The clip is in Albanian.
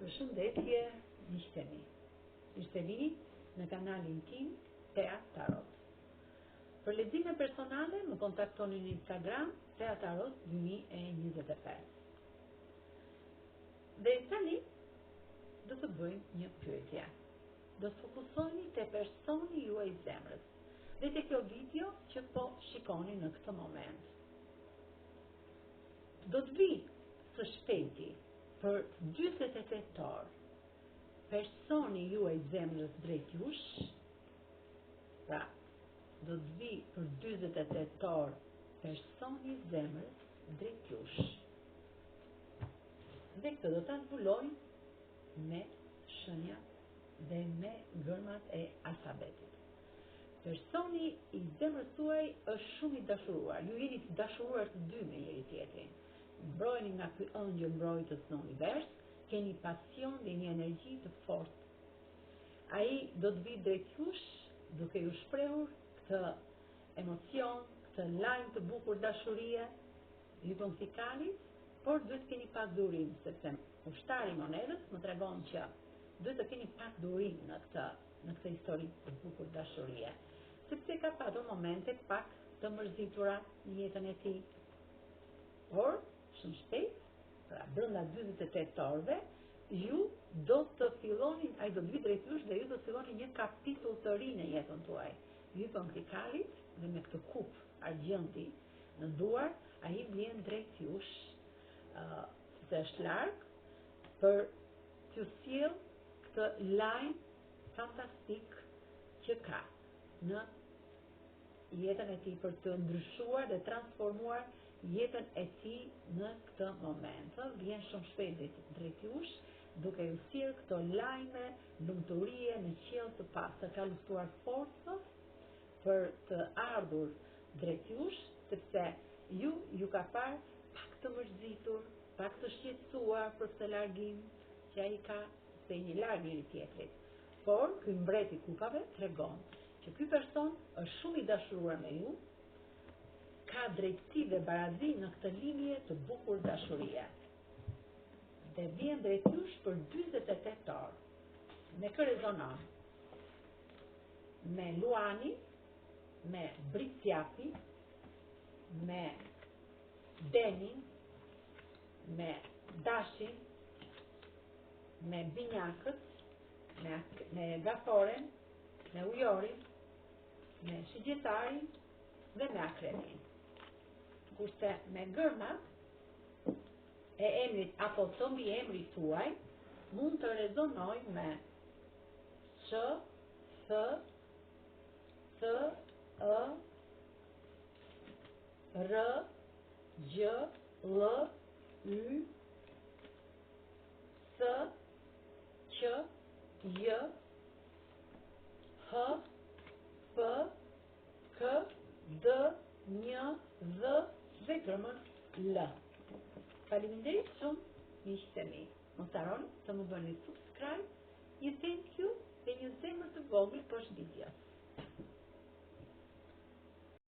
Përshëndetje, miqtë e mi. Mirë se vini në kanalin tim Tea Tarot. Për lexime personale më kontaktoni në Instagram Tea Tarot 2025. Dhe tani do të bëjmë një pyetje. Do të fokusoheni te personi juaj zemrës dhe te kjo video që po shikoni në këtë moment. Do të vi së shpejti për 48 orë personi juaj zemrës drejt jush, pra do të vi për 48 orë personi zemrës drejt jush. Dhe këtë do ta zbulojmë me shenjat dhe me gërmat e alfabetit. Personi i zemrës tuaj është shumë i dashuruar. Ju jeni të dashuruar të dy me njëri tjetrin. Mbrojeni nga ky ëngjël mbrojtës në univers, keni pasion dhe një energji të fortë. Ai do të vi drejt jush duke ju shprehur këtë emocion, këtë lajm të bukur dashurie, ju bën si kalit, por duhet të keni pak durim, sepse ushtari i monedës më tregon që duhet të keni pak durim në këtë histori të bukur dashurie, sepse ka patur momente pak të mërzitura në jetën e tij. Por shumë shpejt, pra brenda 48 orëve, ju do të filloni, ai do të vi drejt jush dhe ju do të filloni një kapitull të ri në jetën tuaj. Ju bën krikalit dhe me këtë kup argjënti në duar, ai vjen drejt jush, se është larg për t'ju sjell këtë lajm fantastik që ka në jetën e tij, për të ndryshuar dhe transformuar jetën e tij në këtë moment. Vjen shumë shpejt drejt jush, duke ju sjell këto lajme lumturie në qiell të pastër. Ka luftuar forcët për të ardhur drejt jush, sepse ju ka parë pak të mërzitur, pak të shqetësuar për këtë largim që ai ka, se një larg njëri tjetrit. Por ky mbret i kupave tregon që ky person është shumë i dashuruar me ju, ka drejtësi dhe barazi në këtë lidhje të bukur dashurie. Dhe vjen drejt jush për 48 orë. Me kë rezonon? Me Luani, me Bricjapi, me Denin, me Dashin, me Binjakët, me Gaforen, me Ujorin, me Shigjetarin dhe me Akrebin. Kurse me gërmat e emrit apo të mbi emrit tuaj mund të rezonoj me Ç, Th, T, E, R, Gj, L, Y, S, Q, J, H, P, K, D, Një, Dh dhe gërmën L. Faleminderit shumë, miqtë e mi. Mos harroni të më bëni subscribe, një thank you dhe një zemër të vogël poshtë videos.